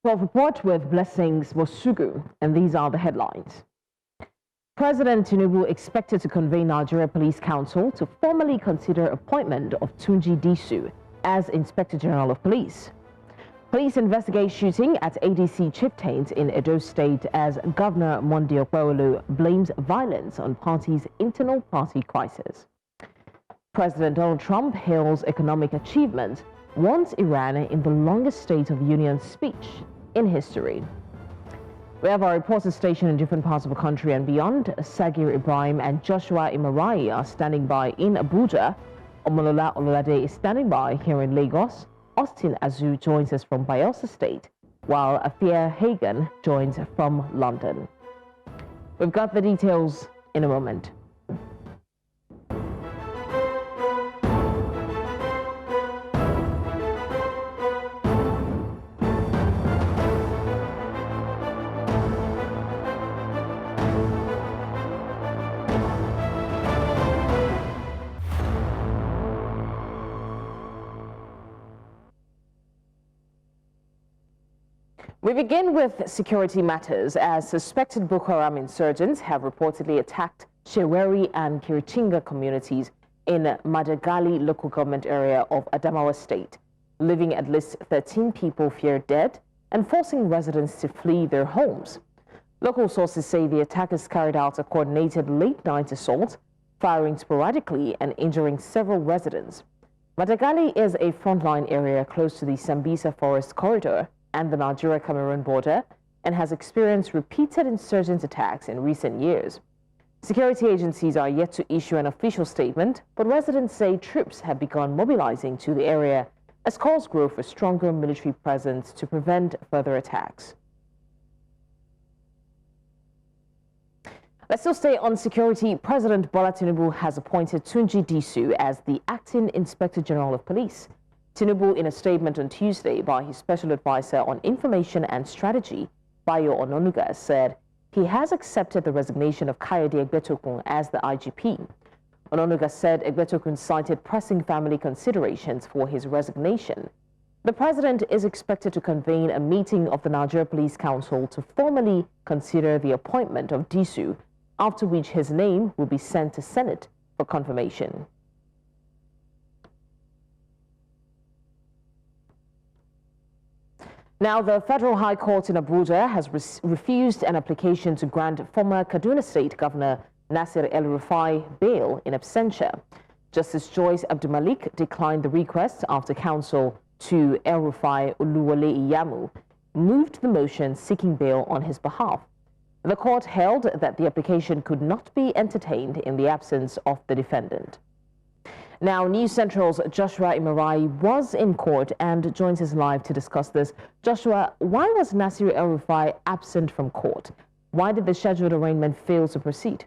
Well, report with blessings was Sugu, and these are the headlines. President Tinubu expected to convene Nigeria Police Council to formally consider appointment of Tunji Disu as Inspector General of Police. Police investigate shooting at ADC chieftains in Edo State as Governor Monday Okpebholo blames violence on party's internal party crisis. President Donald Trump hails economic achievements, warns Iran in the longest State of Union speech in history. We have our reporters stationed in different parts of the country and beyond. Sagir Ibrahim and Joshua Imarai are standing by in Abuja. Omolola Ololade is standing by here in Lagos. Austin Azu joins us from Edo State, while Afia Hagan joins from London. We've got the details in a moment. We begin with security matters as suspected Boko Haram insurgents have reportedly attacked Sheweri and Kirichinga communities in Madagali local government area of Adamawa State, leaving at least 13 people feared dead and forcing residents to flee their homes. Local sources say the attackers carried out a coordinated late-night assault, firing sporadically and injuring several residents. Madagali is a frontline area close to the Sambisa Forest Corridor and the Nigeria-Cameroon border, and has experienced repeated insurgent attacks in recent years. Security agencies are yet to issue an official statement, but residents say troops have begun mobilizing to the area as calls grow for stronger military presence to prevent further attacks. Let's still stay on security. President Bola Tinubu has appointed Tunji Disu as the acting Inspector General of Police. Tinubu, in a statement on Tuesday by his special advisor on information and strategy, Bayo Ononuga, said he has accepted the resignation of Kayode Egbetokun as the IGP. Ononuga said Egbetokun cited pressing family considerations for his resignation. The president is expected to convene a meeting of the Nigeria Police Council to formally consider the appointment of Disu, after which his name will be sent to Senate for confirmation. Now, the Federal High Court in Abuja has refused an application to grant former Kaduna State Governor Nasir El-Rufai bail in absentia. Justice Joyce Abdulmalik declined the request after counsel to El-Rufai Oluwole Iyamu moved the motion seeking bail on his behalf. The court held that the application could not be entertained in the absence of the defendant. Now, News Central's Joshua Imarai was in court and joins us live to discuss this. Joshua, why was Nasir El-Rufai absent from court? Why did the scheduled arraignment fail to proceed?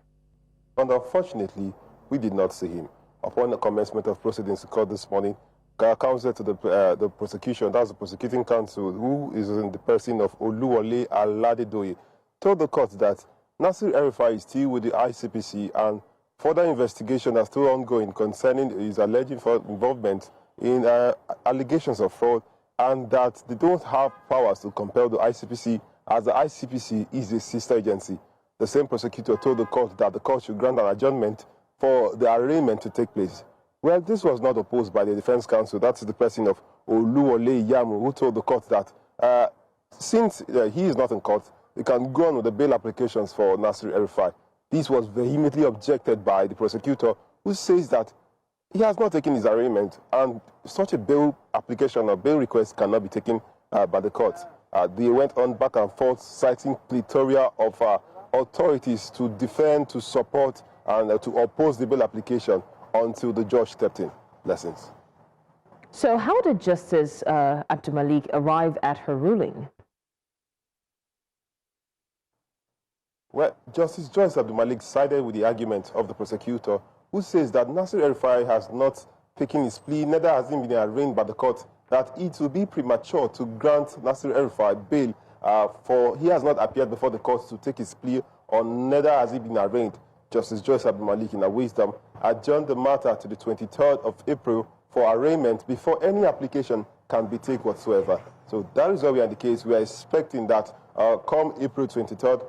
And unfortunately, we did not see him. Upon the commencement of proceedings in court this morning, counsel to the prosecution, that's the prosecuting counsel, who is in the person of Oluwole Aladedoye, told the court that Nasir El-Rufai is still with the ICPC and further investigation are still ongoing concerning his alleged involvement in allegations of fraud, and that they don't have powers to compel the ICPC, as the ICPC is a sister agency. The same prosecutor told the court that the court should grant an adjournment for the arraignment to take place. Well, this was not opposed by the defense counsel. That's the person of Oluwole Iyamu, who told the court that since he is not in court, he can go on with the bail applications for Nasir El-Rufai. This was vehemently objected by the prosecutor, who says that he has not taken his arraignment and such a bail application or bail request cannot be taken by the court. They went on back and forth, citing plethora of authorities to defend, to support, and to oppose the bail application until the judge stepped in. Blessings. So how did Justice Abdulmalik arrive at her ruling? Well, Justice Joyce Abdulmalik sided with the argument of the prosecutor, who says that Nasir El-Rufai has not taken his plea, neither has he been arraigned by the court, that it will be premature to grant Nasir El-Rufai bail, for he has not appeared before the court to take his plea, or neither has he been arraigned. Justice Joyce Abdulmalik, in her wisdom, adjourned the matter to the 23rd of April for arraignment before any application can be taken whatsoever. So that is why we are in the case. We are expecting that come April 23rd,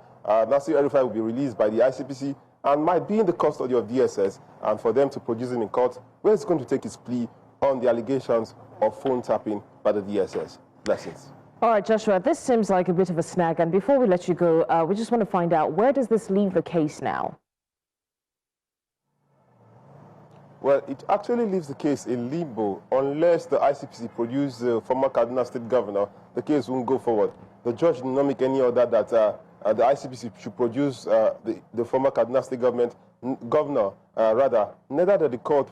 Nasir El-Rufai will be released by the ICPC and might be in the custody of DSS, and for them to produce him in court, where he's going to take his plea on the allegations of phone tapping by the DSS. Blessings. All right, Joshua, this seems like a bit of a snag. And before we let you go, we just want to find out, where does this leave the case now? Well, it actually leaves the case in limbo. Unless the ICPC produce the former Kaduna State governor, the case won't go forward. The judge did not make any order that the ICPC should produce the former Kaduna State governor, neither did the court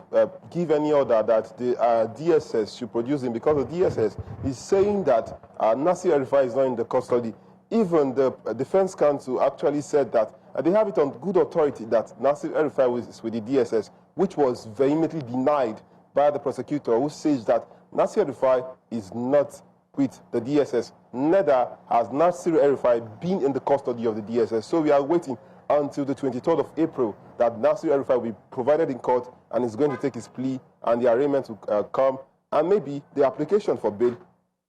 give any order that the DSS should produce him, because the DSS is saying that Nasir El-Rufai is not in the custody. Even the defense counsel actually said that they have it on good authority that Nasir El-Rufai is with the DSS, which was vehemently denied by the prosecutor, who says that Nasir El-Rufai is not with the DSS. Neither has Nasir El-Rufai been in the custody of the DSS. So we are waiting until the 23rd of April that Nasir El-Rufai will be provided in court and is going to take his plea, and the arraignment will come, and maybe the application for bail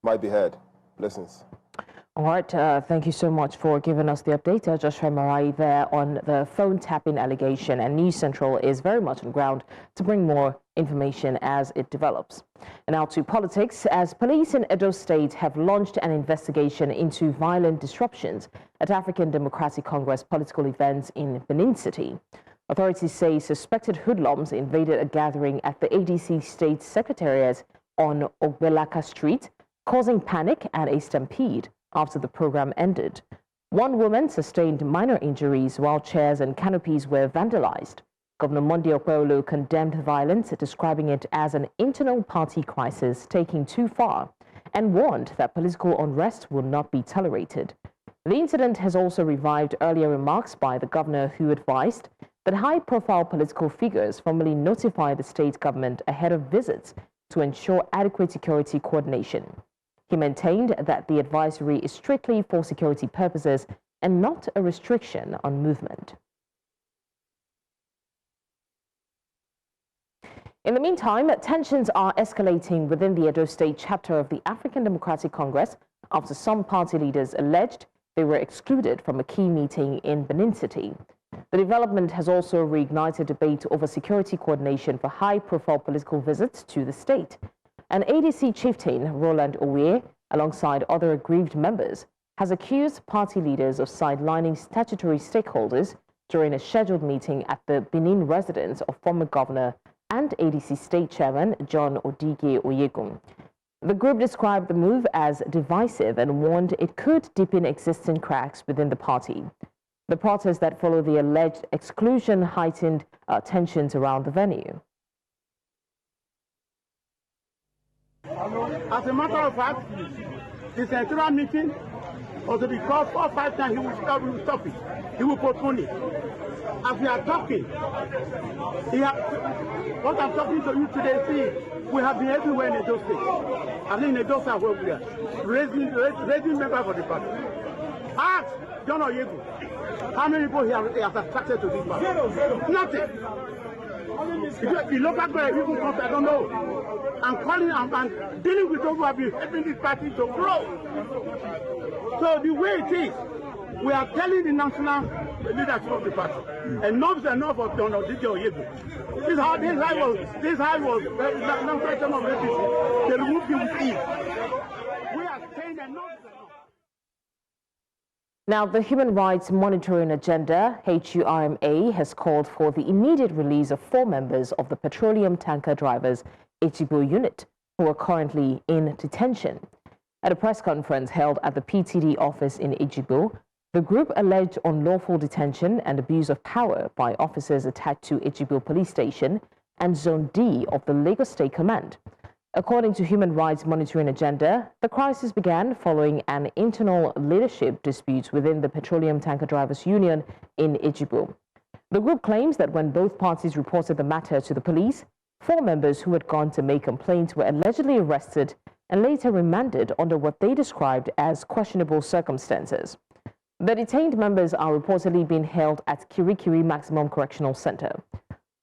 might be heard. Blessings. All right, thank you so much for giving us the update. Joshua Marai there on the phone tapping allegation, and News Central is very much on ground to bring more information as it develops. And now to politics, as police in Edo State have launched an investigation into violent disruptions at African Democratic Congress political events in Benin City. Authorities say suspected hoodlums invaded a gathering at the ADC state secretariat on Ogbelaka Street, causing panic and a stampede after the program ended. One woman sustained minor injuries while chairs and canopies were vandalized. Governor Monday Okpebholo condemned the violence, describing it as an internal party crisis taking too far, and warned that political unrest will not be tolerated. The incident has also revived earlier remarks by the governor, who advised that high-profile political figures formally notify the state government ahead of visits to ensure adequate security coordination. He maintained that the advisory is strictly for security purposes and not a restriction on movement. In the meantime, tensions are escalating within the Edo State chapter of the African Democratic Congress after some party leaders alleged they were excluded from a key meeting in Benin City. The development has also reignited debate over security coordination for high-profile political visits to the state. An ADC chieftain, Roland Owe, alongside other aggrieved members, has accused party leaders of sidelining statutory stakeholders during a scheduled meeting at the Benin residence of former governor and ADC state chairman John Odige Oyegun. The group described the move as divisive and warned it could deepen existing cracks within the party. The protests that followed the alleged exclusion heightened tensions around the venue. As a matter of fact, the central meeting was to be called 4 or 5 times. He will stop it. He will postpone it. As we are talking, what I'm talking to you today, see, we have been everywhere in Edo State. I mean, in Edo State, where we are raising members for the party. Ask John Oyegun, how many people he has attracted to this party? Nothing. The local government even comes, I don't know. I'm calling and dealing with those who have been helping this party to grow. So the way it is, we are telling the national leadership of the party, enough is enough of John Odige Oyegun. This how was no question of APC. They removed him with ease. We are saying enough is enough. Now, the Human Rights Monitoring Agenda, HURMA, has called for the immediate release of 4 members of the petroleum tanker drivers Ejigbo unit, who are currently in detention. At a press conference held at the PTD office in Ejigbo, the group alleged unlawful detention and abuse of power by officers attached to Ejigbo Police Station and Zone D of the Lagos State Command. According to Human Rights Monitoring Agenda, the crisis began following an internal leadership dispute within the Petroleum Tanker Drivers Union in Ejigbo. The group claims that when both parties reported the matter to the police, 4 members who had gone to make complaints were allegedly arrested and later remanded under what they described as questionable circumstances. The detained members are reportedly being held at Kirikiri Maximum Correctional Center.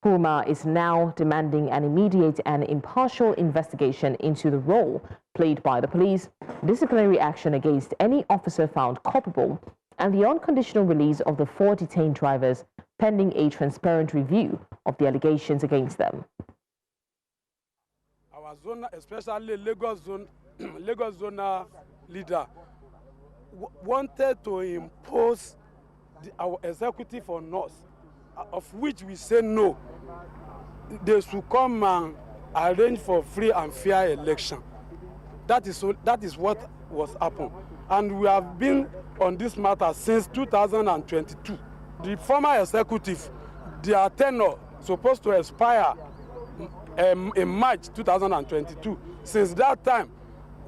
Puma is now demanding an immediate and impartial investigation into the role played by the police, disciplinary action against any officer found culpable, and the unconditional release of the 4 detained drivers pending a transparent review of the allegations against them. Our zone, especially Lagos zone, Lagos zone leader, wanted to impose our executive on us, of which we say no. They should come and arrange for free and fair election. That is what was happened. And we have been on this matter since 2022. The former executive, their tenure supposed to expire in March 2022. Since that time,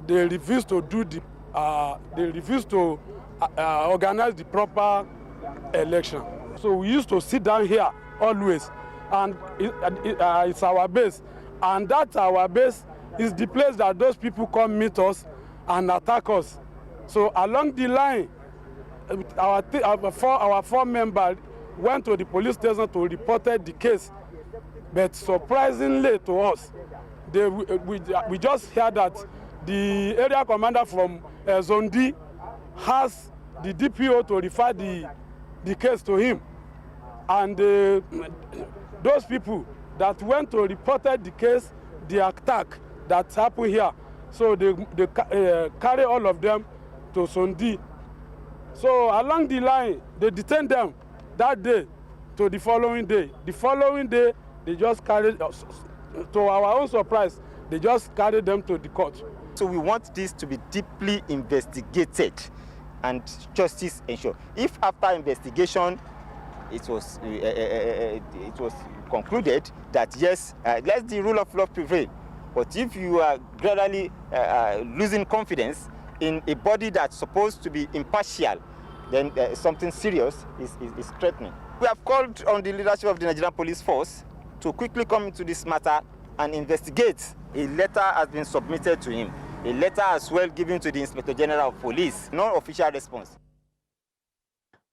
they refused to do the organize the proper election. So we used to sit down here always, and it's our base. And that's our base is the place that those people come meet us and attack us. So along the line, our four members went to the police station to report the case. But surprisingly to us, we just heard that the area commander from Zone D has the DPO to refer the case to him. And those people that went to report the case, the attack that happened here, so they carry all of them to Zone D. So along the line, they detained them that day to the following day. The following day, they just carried, to our own surprise, they just carried them to the court. So we want this to be deeply investigated and justice ensured. If after investigation it was concluded that yes, let the rule of law prevail. But if you are gradually losing confidence in a body that's supposed to be impartial, then something serious is threatening. We have called on the leadership of the Nigerian Police Force to quickly come into this matter and investigate. A letter has been submitted to him. A letter as well given to the Inspector General of Police. No official response.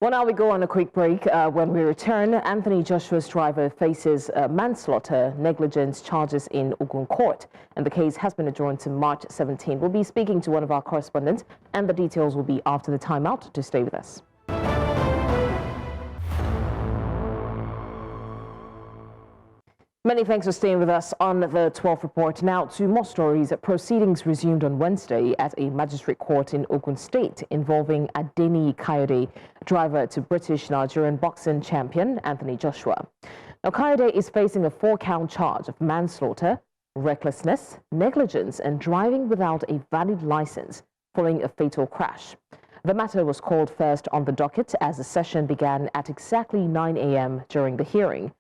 Well, now we go on a quick break. When we return, Anthony Joshua's driver faces manslaughter negligence charges in Ogun Court, and the case has been adjourned to March 17. We'll be speaking to one of our correspondents, and the details will be after the timeout. To stay with us. Many thanks for staying with us on the 12th report. Now to more stories. Proceedings resumed on Wednesday at a magistrate court in Ogun State involving Adeni Kayode, driver to British Nigerian boxing champion Anthony Joshua. Now Kayode is facing a 4-count charge of manslaughter, recklessness, negligence and driving without a valid license following a fatal crash. The matter was called first on the docket as the session began at exactly 9 a.m. during the hearing.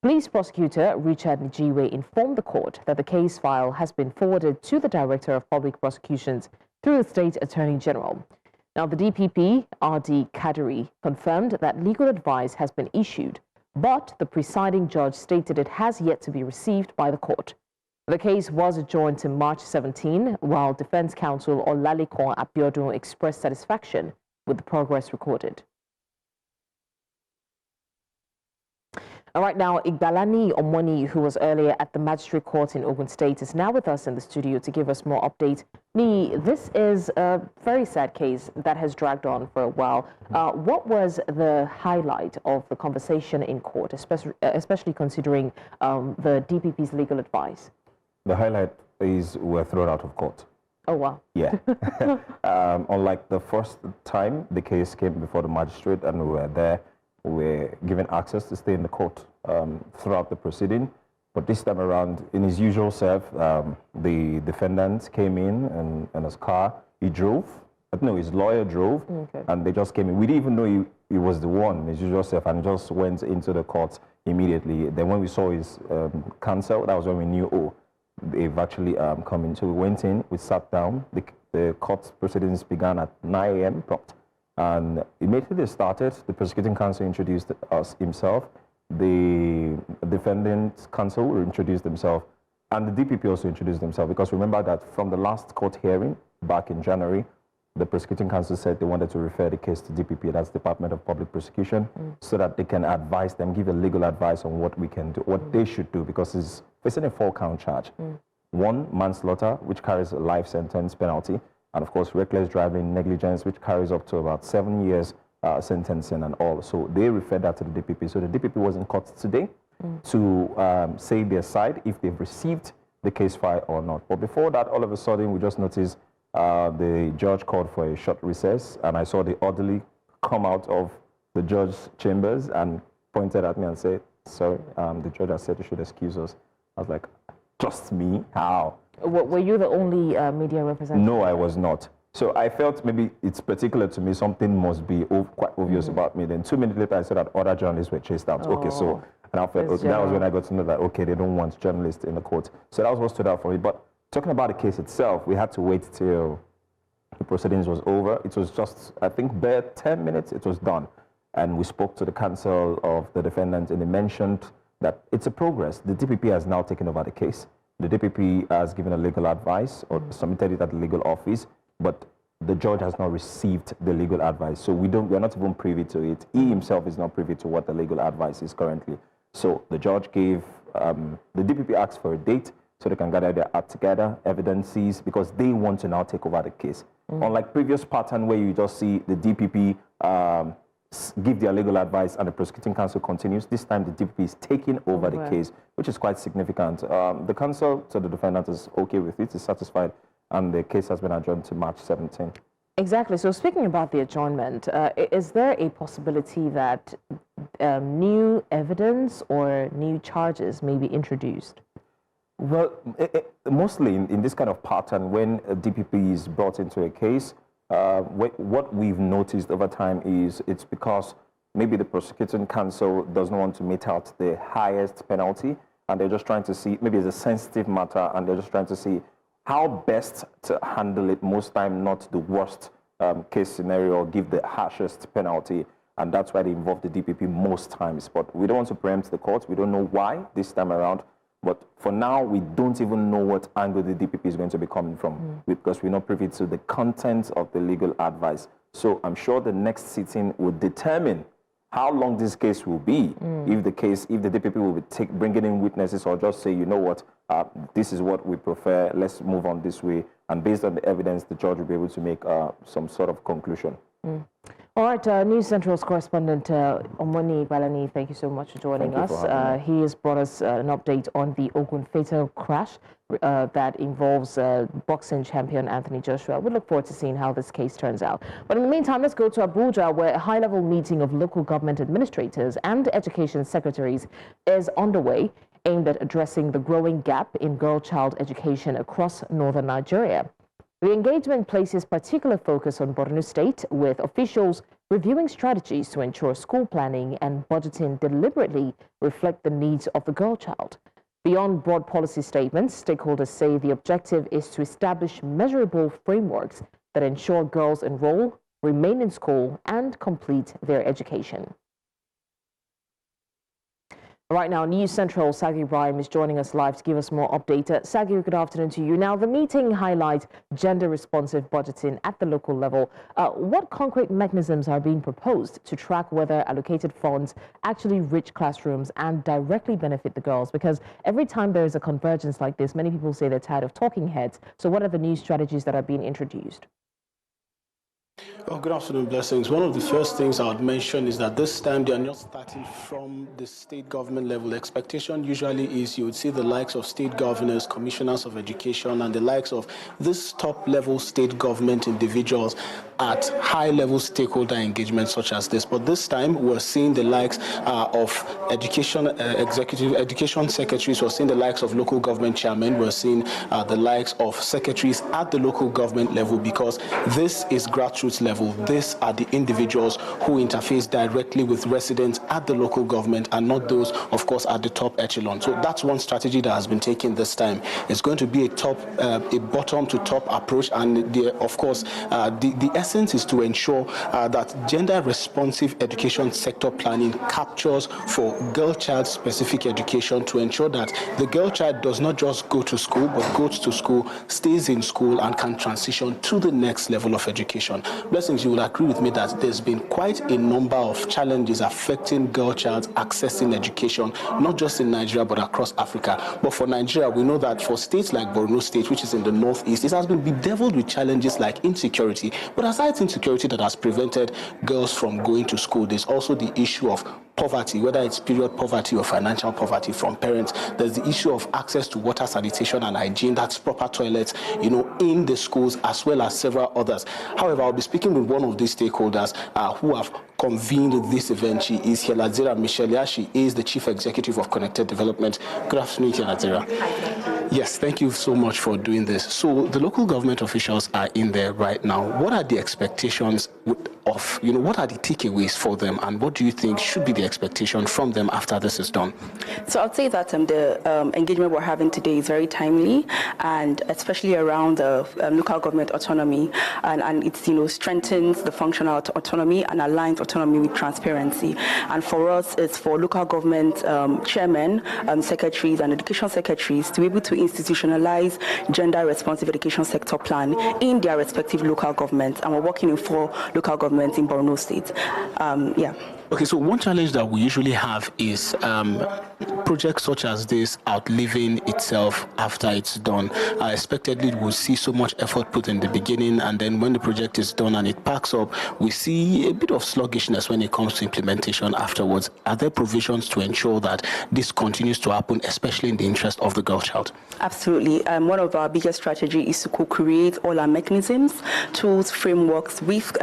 Police prosecutor Richard Nijiwe informed the court that the case file has been forwarded to the Director of Public Prosecutions through the State Attorney General. Now, the DPP, R.D. Kadiri, confirmed that legal advice has been issued, but the presiding judge stated it has yet to be received by the court. The case was adjourned to March 17, while Defense Counsel Olalekon Abiodun expressed satisfaction with the progress recorded. All right, now, Igbalani Omoni, who was earlier at the magistrate court in Ogun State, is now with us in the studio to give us more updates. Ni, this is a very sad case that has dragged on for a while. What was the highlight of the conversation in court, especially considering the DPP's legal advice? The highlight is we're thrown out of court. Oh, wow. Yeah. Unlike the first time the case came before the magistrate and we were there, we were given access to stay in the court throughout the proceeding. But this time around, in his usual self, the defendant came in and his car, he drove. No, his lawyer drove, okay. And they just came in. We didn't even know he was the one, his usual self, and just went into the court immediately. Then when we saw his counsel, that was when we knew, oh, they've actually come in. So we went in, we sat down. The court proceedings began at 9 a.m. prompt. And immediately they started, the prosecuting counsel introduced himself, the defendant counsel introduced himself, and the DPP also introduced himself, because remember that from the last court hearing back in January, the prosecuting counsel said they wanted to refer the case to DPP, that's Department of Public Prosecution, so that they can advise them, give a legal advice on what we can do, what they should do, because it's facing a 4-count charge. 1, manslaughter, which carries a life sentence penalty, and of course, reckless driving, negligence, which carries up to about 7 years sentencing and all. So they referred that to the DPP. So the DPP was in court today to say their side, if they've received the case file or not. But before that, all of a sudden, we just noticed the judge called for a short recess, and I saw the orderly come out of the judge's chambers and pointed at me and said, sorry, the judge has said you should excuse us. I was like, just me? How? Were you the only media representative? No, I was not. So I felt maybe it's particular to me, something must be quite obvious about me. Then 2 minutes later, I saw that other journalists were chased out. Okay, so and I felt that was when I got to know that, okay, they don't want journalists in the court. So that was what stood out for me. But talking about the case itself, we had to wait till the proceedings was over. It was just, I think, bare 10 minutes, it was done. And we spoke to the counsel of the defendant, and they mentioned that it's a progress. The DPP has now taken over the case. The DPP has given a legal advice or submitted it at the legal office, but the judge has not received the legal advice. So we're not even privy to it. He himself is not privy to what the legal advice is currently. So the judge gave, the DPP asked for a date so they can gather their act together, evidences, because they want to now take over the case. Unlike previous pattern where you just see the DPP give their legal advice and the prosecuting counsel continues, this time the DPP is taking over the case, which is quite significant. The counsel to the defendant is okay with it, is satisfied, and the case has been adjourned to March 17. Exactly. So speaking about the adjournment, is there a possibility that new evidence or new charges may be introduced? Well, mostly in this kind of pattern, when a DPP is brought into a case, what we've noticed over time is it's because maybe the prosecuting counsel doesn't want to mete out the highest penalty, and they're just trying to see, maybe it's a sensitive matter, and they're just trying to see how best to handle it, most time not the worst case scenario, or give the harshest penalty, and that's why they involve the DPP most times. But we don't want to preempt the court. We don't know why this time around. But for now, we don't even know what angle the DPP is going to be coming from, because we're not privy to the content of the legal advice. So I'm sure the next sitting will determine how long this case will be. If the DPP will be bringing in witnesses, or just say, you know what, this is what we prefer, let's move on this way. And based on the evidence, the judge will be able to make some sort of conclusion. All right, News Central's correspondent Monday Okpebholo, thank you so much for joining us. He has brought us an update on the Ogun fatal crash that involves boxing champion Anthony Joshua. We look forward to seeing how this case turns out. But in the meantime, let's go to Abuja, where a high-level meeting of local government administrators and education secretaries is underway, aimed at addressing the growing gap in girl-child education across northern Nigeria. The engagement places particular focus on Benin State, with officials reviewing strategies to ensure school planning and budgeting deliberately reflect the needs of the girl child. Beyond broad policy statements, stakeholders say the objective is to establish measurable frameworks that ensure girls enroll, remain in school, and complete their education. Right now, News Central, Sagi Ibrahim is joining us live to give us more update. Sagi, good afternoon to you. Now, the meeting highlights gender-responsive budgeting at the local level. What concrete mechanisms are being proposed to track whether allocated funds actually reach classrooms and directly benefit the girls? Because every time there is a convergence like this, many people say they're tired of talking heads. So what are the new strategies that are being introduced? Oh, good afternoon, Blessings. One of the first things I would mention is that this time they are not starting from the state government level. The expectation usually is you would see the likes of state governors, commissioners of education, and the likes of this top-level state government individuals at high-level stakeholder engagement such as this. But this time we're seeing the likes of executive education secretaries, we're seeing the likes of local government chairmen, we're seeing the likes of secretaries at the local government level, because this is grassroots grassroots level. These are the individuals who interface directly with residents at the local government and not those, of course, at the top echelon. So that's one strategy that has been taken this time. It's going to be a bottom-to-top approach, and of course, the essence is to ensure that gender-responsive education sector planning captures for girl child specific education, to ensure that the girl child does not just go to school, but goes to school, stays in school, and can transition to the next level of education. Blessings, you will agree with me that there's been quite a number of challenges affecting girl child accessing education, not just in Nigeria, but across Africa. But for Nigeria, we know that for states like Borno State, which is in the northeast, it has been bedeviled with challenges like insecurity. But aside insecurity that has prevented girls from going to school, there's also the issue of poverty, whether it's period poverty or financial poverty from parents. There's the issue of access to water, sanitation, and hygiene, that's proper toilets, in the schools, as well as several others. However, I'll be speaking with one of these stakeholders who have convened this event. She is Heladzira Michelia. She is the Chief Executive of Connected Development. Good afternoon, Heladzira. Yes, thank you so much for doing this. So the local government officials are in there right now. What are the expectations of, what are the takeaways for them, and what do you think should be the expectation from them after this is done? So I'd say that the engagement we're having today is very timely, and especially around the local government autonomy, and it strengthens the functional autonomy and aligns autonomy with transparency. And for us, it's for local government chairmen, secretaries, and education secretaries to be able to institutionalize gender-responsive education sector plan in their respective local governments, and we're working in 4 local governments in Borno State. Okay, so one challenge that we usually have is projects such as this outliving itself after it's done. Expectedly, we'll see so much effort put in the beginning, and then when the project is done and it packs up, we see a bit of sluggishness when it comes to implementation afterwards. Are there provisions to ensure that this continues to happen, especially in the interest of the girl child? Absolutely. One of our biggest strategies is to co-create all our mechanisms, tools, frameworks with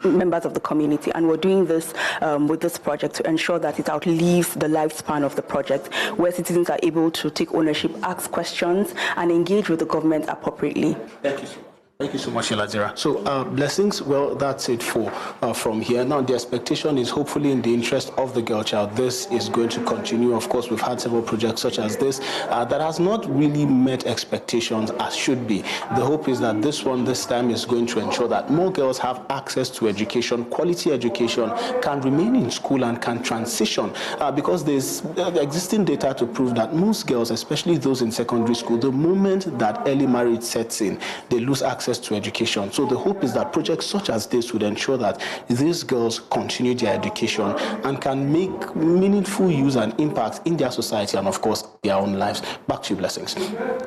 members of the community, and we're doing this with this project to ensure that it outlives the lifespan of the project, where citizens are able to take ownership, ask questions, and engage with the government appropriately. Thank you so much. Thank you so much, Heladzira. So, blessings. Well, that's it for from here. Now, the expectation is hopefully in the interest of the girl child, this is going to continue. Of course, we've had several projects such as this that has not really met expectations as should be. The hope is that this one, this time, is going to ensure that more girls have access to education, quality education, can remain in school and can transition, because there's existing data to prove that most girls, especially those in secondary school, the moment that early marriage sets in, they lose access to education. So the hope is that projects such as this would ensure that these girls continue their education and can make meaningful use and impact in their society and, of course, their own lives. Back to you, blessings.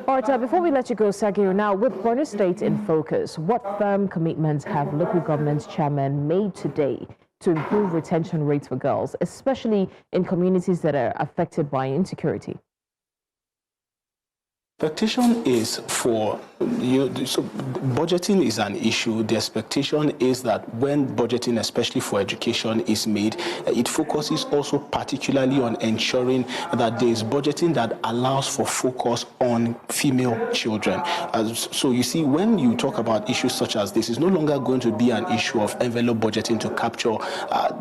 All right, before we let you go, Sergio, now with Borno State in focus, what firm commitments have local government chairmen made today to improve retention rates for girls, especially in communities that are affected by insecurity? Expectation is for so budgeting is an issue. The expectation is that when budgeting, especially for education, is made, it focuses also particularly on ensuring that there is budgeting that allows for focus on female children. So you see, when you talk about issues such as this, it's no longer going to be an issue of envelope budgeting to capture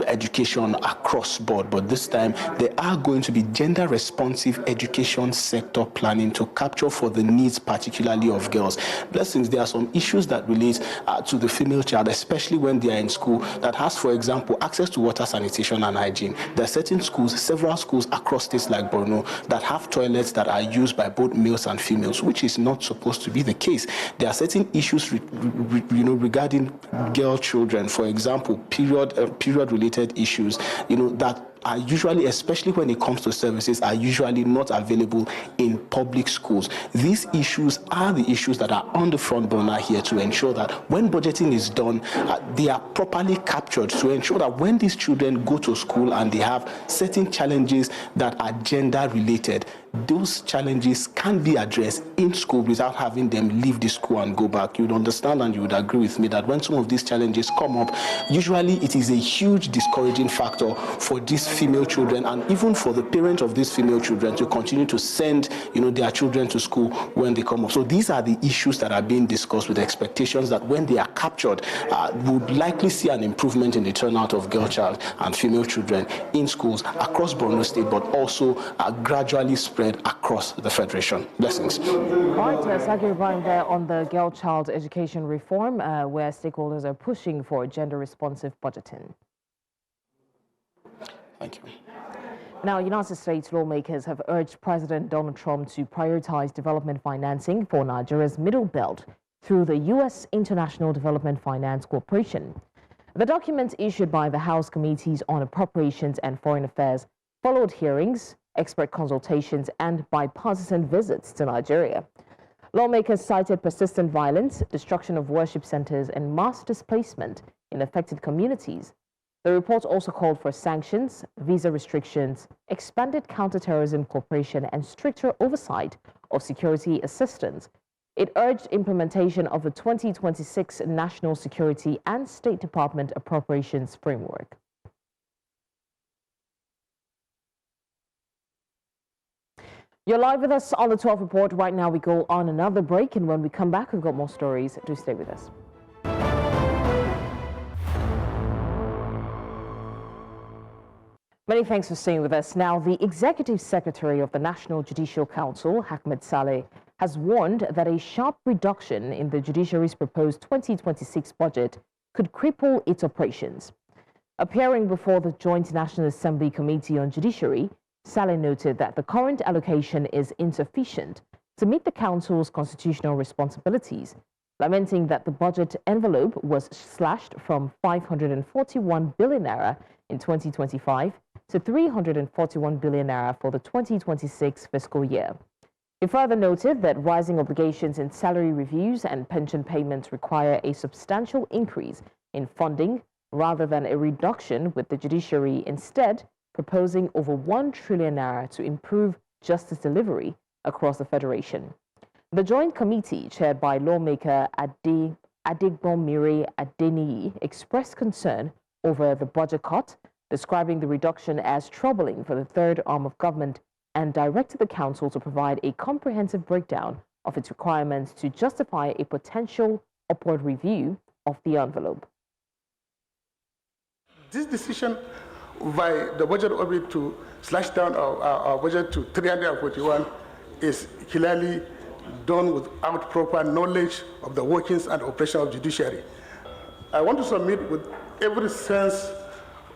education across board, but this time there are going to be gender-responsive education sector planning to capture for the needs particularly of girls. Blessings, there are some issues that relate to the female child, especially when they are in school, that has, for example, access to water, sanitation, and hygiene. There are certain schools, several schools across states like Borno, that have toilets that are used by both males and females, which is not supposed to be the case. There are certain issues regarding girl children, for example, period-related issues, that are usually, especially when it comes to services, are usually not available in public schools. These issues are the issues that are on the front burner here to ensure that when budgeting is done, they are properly captured, to ensure that when these children go to school and they have certain challenges that are gender related, those challenges can be addressed in school without having them leave the school and go back. You'd understand and you would agree with me that when some of these challenges come up, usually it is a huge discouraging factor for these female children and even for the parents of these female children to continue to send, their children to school when they come up. So these are the issues that are being discussed with expectations that when they are captured, would likely see an improvement in the turnout of girl child and female children in schools across Borno State, but also gradually spread across the Federation. Blessings. All right, Sagir Ibrahim there on the girl child education reform, where stakeholders are pushing for gender-responsive budgeting. Thank you. Now, United States lawmakers have urged President Donald Trump to prioritize development financing for Nigeria's Middle Belt through the U.S. International Development Finance Corporation. The document issued by the House Committees on Appropriations and Foreign Affairs followed hearings, expert consultations, and bipartisan visits to Nigeria. Lawmakers cited persistent violence, destruction of worship centers, and mass displacement in affected communities. The report also called for sanctions, visa restrictions, expanded counterterrorism cooperation, and stricter oversight of security assistance. It urged implementation of the 2026 National Security and State Department Appropriations Framework. You're live with us on the 12 Report. Right now we go on another break, and when we come back, we've got more stories. Do stay with us. Many thanks for staying with us. Now, the Executive Secretary of the National Judicial Council, Ahmed Saleh, has warned that a sharp reduction in the judiciary's proposed 2026 budget could cripple its operations. Appearing before the Joint National Assembly Committee on Judiciary, Saleh noted that the current allocation is insufficient to meet the Council's constitutional responsibilities, lamenting that the budget envelope was slashed from 541 billion naira in 2025 to 341 billion naira for the 2026 fiscal year. He further noted that rising obligations in salary reviews and pension payments require a substantial increase in funding rather than a reduction, with the judiciary instead proposing over 1 trillion naira to improve justice delivery across the Federation. The Joint Committee, chaired by lawmaker Adegbonmire Adeniyi, expressed concern over the budget cut, describing the reduction as troubling for the third arm of government, and directed the Council to provide a comprehensive breakdown of its requirements to justify a potential upward review of the envelope. This decision by the budget office to slash down our budget to 341 is clearly done without proper knowledge of the workings and operation of judiciary. I want to submit with every sense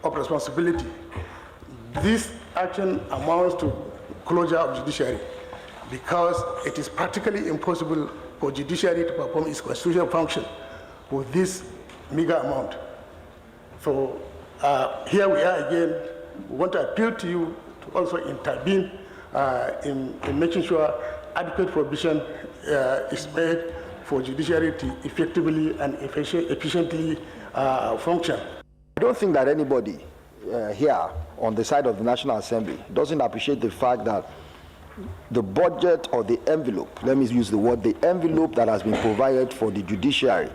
of responsibility. This action amounts to closure of judiciary because it is practically impossible for judiciary to perform its constitutional function with this meager amount. So here we are again. We want to appeal to you to also intervene in making sure adequate provision is made for judiciary to effectively and efficiently function. I don't think that anybody here on the side of the National Assembly doesn't appreciate the fact that the budget or the envelope, let me use the word, the envelope that has been provided for the judiciary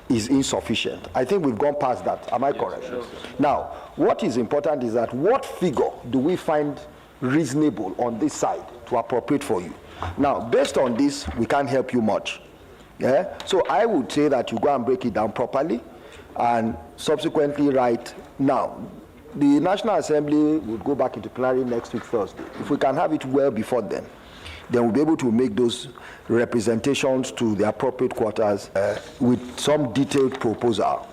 is insufficient. I think we've gone past that. Am I correct? Sure. Now, what is important is that what figure do we find reasonable on this side to appropriate for you? Now, based on this, we can't help you much. Yeah? So I would say that you go and break it down properly and subsequently write. Now, the National Assembly would go back into plenary next week, Thursday. If we can have it well before then we'll be able to make those representations to the appropriate quarters with some detailed proposal.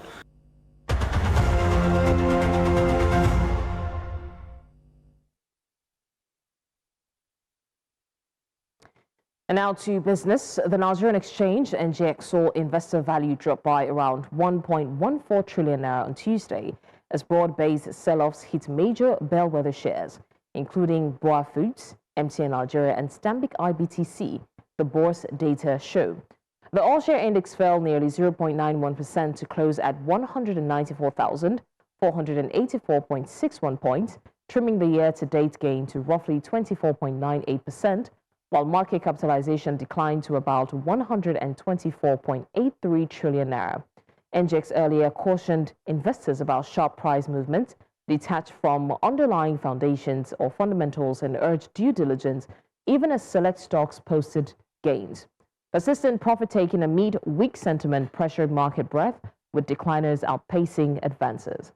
And now to business. The Nigerian Exchange, NGX, saw investor value drop by around 1.14 trillion naira on Tuesday as broad-based sell-offs hit major bellwether shares, including Boa Foods, MTN Nigeria, and Stanbic IBTC, the bourse data show. The all-share index fell nearly 0.91% to close at 194,484.61 points, trimming the year-to-date gain to roughly 24.98%, while market capitalization declined to about 124.83 trillion naira. NGX earlier cautioned investors about sharp price movements detached from underlying foundations or fundamentals and urged due diligence, even as select stocks posted gains. Persistent profit-taking amid weak sentiment pressured market breadth, with decliners outpacing advances.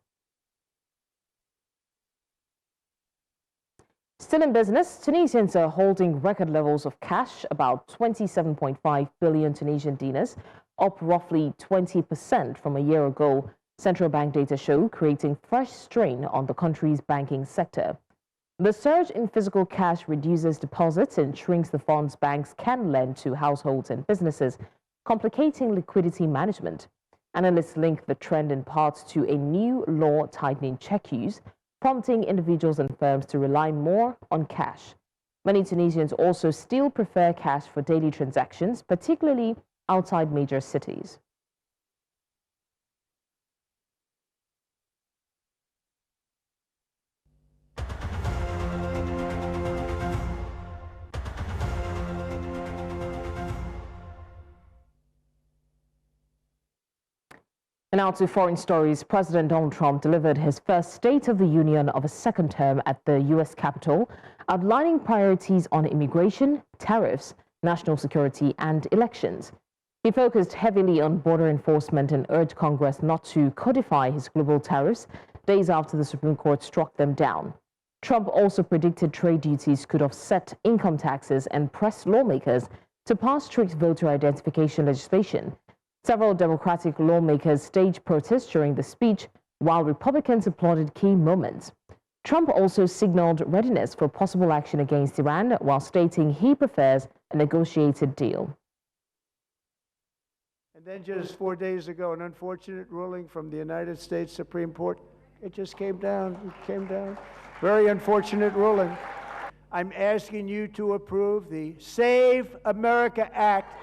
Still in business, Tunisians are holding record levels of cash, about 27.5 billion Tunisian dinars, up roughly 20% from a year ago, central bank data show, creating fresh strain on the country's banking sector. The surge in physical cash reduces deposits and shrinks the funds banks can lend to households and businesses, complicating liquidity management. Analysts link the trend in part to a new law tightening check use, prompting individuals and firms to rely more on cash. Many Tunisians also still prefer cash for daily transactions, particularly outside major cities. And now to foreign stories. President Donald Trump delivered his first State of the Union of a second term at the U.S. Capitol, outlining priorities on immigration, tariffs, national security, and elections. He focused heavily on border enforcement and urged Congress not to codify his global tariffs days after the Supreme Court struck them down. Trump also predicted trade duties could offset income taxes and pressed lawmakers to pass strict voter identification legislation. Several Democratic lawmakers staged protests during the speech, while Republicans applauded key moments. Trump also signaled readiness for possible action against Iran, while stating he prefers a negotiated deal. And then just 4 days ago, an unfortunate ruling from the United States Supreme Court. It just came down. It came down. Very unfortunate ruling. I'm asking you to approve the Save America Act.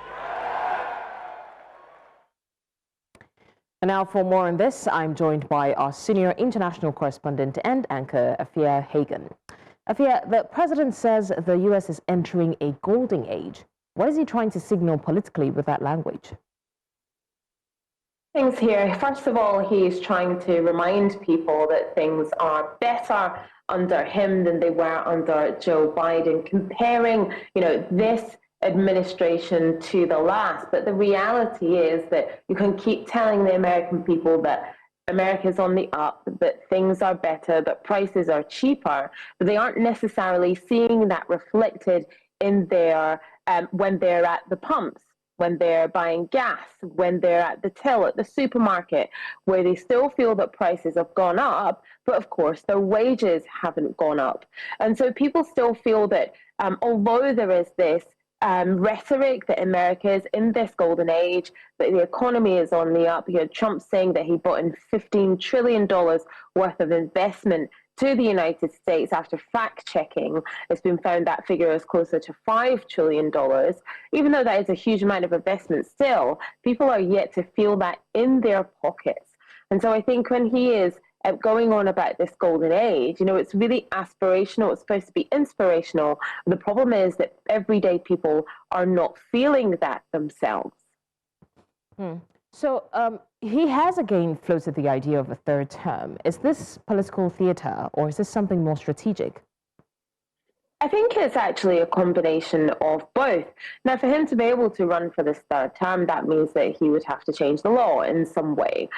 And now for more on this, I'm joined by our senior international correspondent and anchor, Afia Hagan. Afia, the president says the U.S. is entering a golden age. What is he trying to signal politically with that language? Things here. First of all, he's trying to remind people that things are better under him than they were under Joe Biden, comparing, this administration to the last. But the reality is that you can keep telling the American people that America's on the up, that things are better, that prices are cheaper, but they aren't necessarily seeing that reflected in their when they're at the pumps, when they're buying gas, when they're at the till at the supermarket, where they still feel that prices have gone up, but of course their wages haven't gone up. And so people still feel that although there is this rhetoric that America is in this golden age, that the economy is on the up. You had Trump saying that he brought in $15 trillion worth of investment to the United States after fact-checking. It's been found that figure is closer to $5 trillion. Even though that is a huge amount of investment still, people are yet to feel that in their pockets. And so I think when he is going on about this golden age, it's really aspirational. It's supposed to be inspirational. The problem is that everyday people are not feeling that themselves. So he has again floated the idea of a third term. Is this political theater or is this something more strategic? I think it's actually a combination of both. Now, for him to be able to run for this third term, that means that he would have to change the law in some way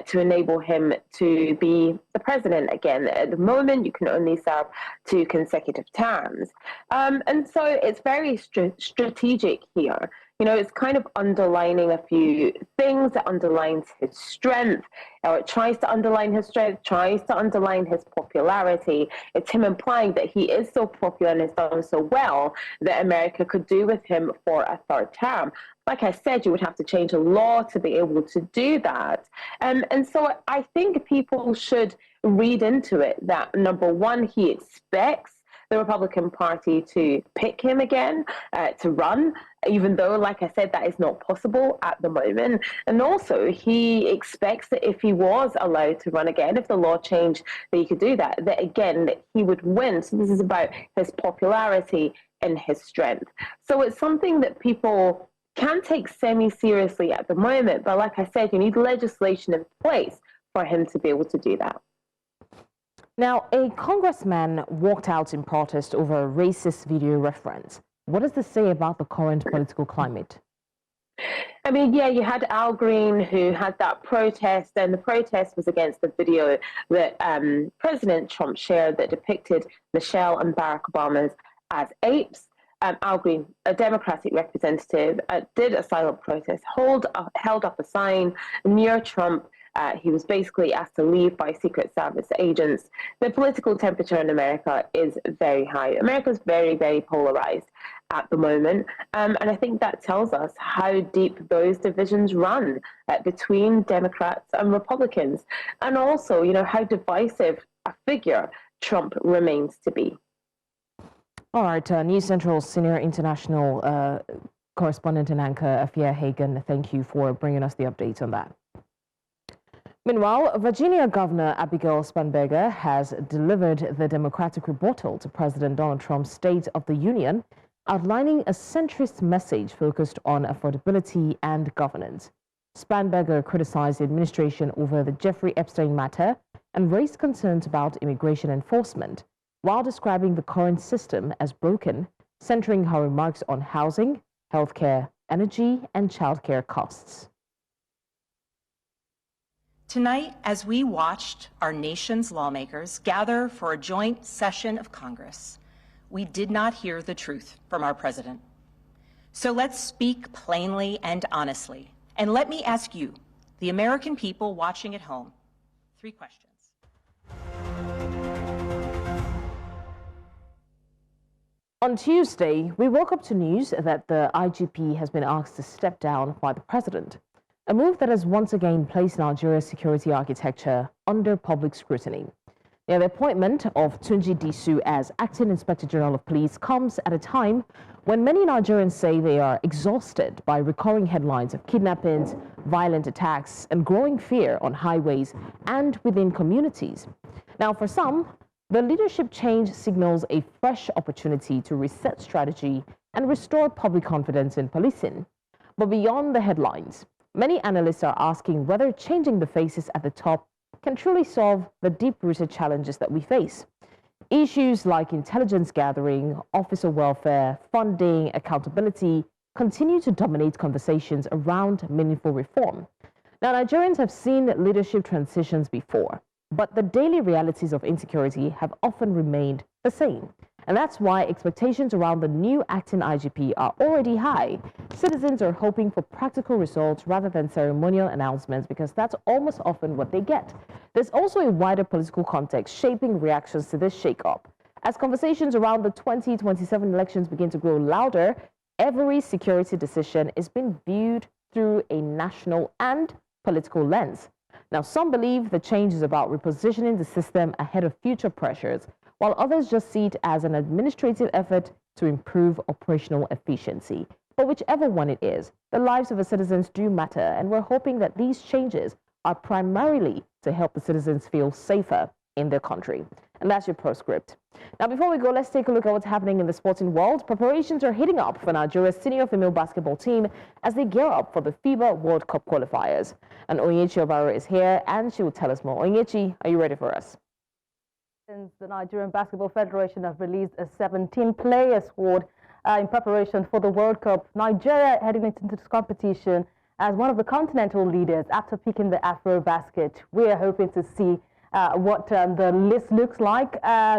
to enable him to be the president again. At the moment, you can only serve 2 consecutive terms. And so it's very strategic here. It's kind of underlining a few things. It underlines his strength, or it tries to underline his strength, tries to underline his popularity. It's him implying that he is so popular and has done so well that America could do with him for a third term. Like I said, you would have to change a law to be able to do that. And so I think people should read into it that, number one, he expects the Republican Party to pick him again, to run. even though, like I said, that is not possible at the moment. And also, he expects that if he was allowed to run again, if the law changed that he could do that, that again, that he would win. So this is about his popularity and his strength. So it's something that people can take semi-seriously at the moment. But like I said, you need legislation in place for him to be able to do that. Now, a congressman walked out in protest over a racist video reference. What does this say about the current political climate? I mean, yeah, you had Al Green who had that protest, and the protest was against the video that President Trump shared that depicted Michelle and Barack Obama as apes. Al Green, a Democratic representative, did a silent protest, held up a sign near Trump. He was basically asked to leave by Secret Service agents. The political temperature in America is very high. America's very, very polarized at the moment. And I think that tells us how deep those divisions run between Democrats and Republicans. And also, you know, how divisive a figure Trump remains to be. All right, News Central senior international correspondent and anchor Afia Hagen, thank you for bringing us the updates on that. Meanwhile, Virginia Governor Abigail Spanberger has delivered the Democratic rebuttal to President Donald Trump's State of the Union, outlining a centrist message focused on affordability and governance. Spanberger criticized the administration over the Jeffrey Epstein matter and raised concerns about immigration enforcement, while describing the current system as broken, centering her remarks on housing, healthcare, energy, and childcare costs. Tonight, as we watched our nation's lawmakers gather for a joint session of Congress, we did not hear the truth from our president. So let's speak plainly and honestly. And let me ask you, the American people watching at home, 3 questions. On Tuesday, we woke up to news that the IGP has been asked to step down by the president, a move that has once again placed Nigeria's security architecture under public scrutiny. Now, the appointment of Tunji Disu as Acting Inspector General of Police comes at a time when many Nigerians say they are exhausted by recurring headlines of kidnappings, violent attacks, and growing fear on highways and within communities. Now, for some, the leadership change signals a fresh opportunity to reset strategy and restore public confidence in policing. But beyond the headlines, many analysts are asking whether changing the faces at the top can truly solve the deep-rooted challenges that we face. Issues like intelligence gathering, officer welfare, funding, accountability continue to dominate conversations around meaningful reform. Now, Nigerians have seen leadership transitions before, but the daily realities of insecurity have often remained the same. And that's why expectations around the new acting IGP are already high. Citizens are hoping for practical results rather than ceremonial announcements, because that's almost often what they get. There's also a wider political context shaping reactions to this shakeup. As conversations around the 2027 elections begin to grow louder, every security decision is being viewed through a national and political lens. Now, some believe the change is about repositioning the system ahead of future pressures, while others just see it as an administrative effort to improve operational efficiency. But whichever one it is, the lives of the citizens do matter, and we're hoping that these changes are primarily to help the citizens feel safer in their country. And that's your postscript. Now, before we go, let's take a look at what's happening in the sporting world. Preparations are heating up for Nigeria's senior female basketball team as they gear up for the FIBA World Cup qualifiers. And Onyechi Obaro is here, and she will tell us more. Onyechi, are you ready for us? The Nigerian Basketball Federation have released a 17-player squad in preparation for the World Cup. Nigeria heading into this competition as one of the continental leaders after picking the Afro basket. We are hoping to see what the list looks like,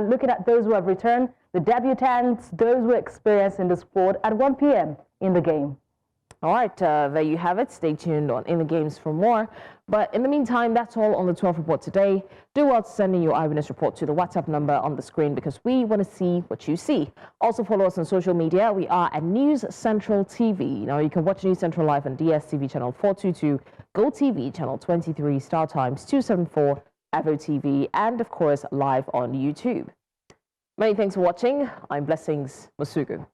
looking at those who have returned, the debutants, those who are experienced in the sport at 1 p.m. in the game. All right, there you have it. Stay tuned on In the Games for more. But in the meantime, that's all on the 12 report today. Do well to send in your eyewitness report to the WhatsApp number on the screen, because we want to see what you see. Also follow us on social media. We are at News Central TV. Now, you can watch News Central live on DSTV channel 422, GoTV channel 23, Star Times 274, Avo TV, and of course, live on YouTube. Many thanks for watching. I'm Blessings Masugu.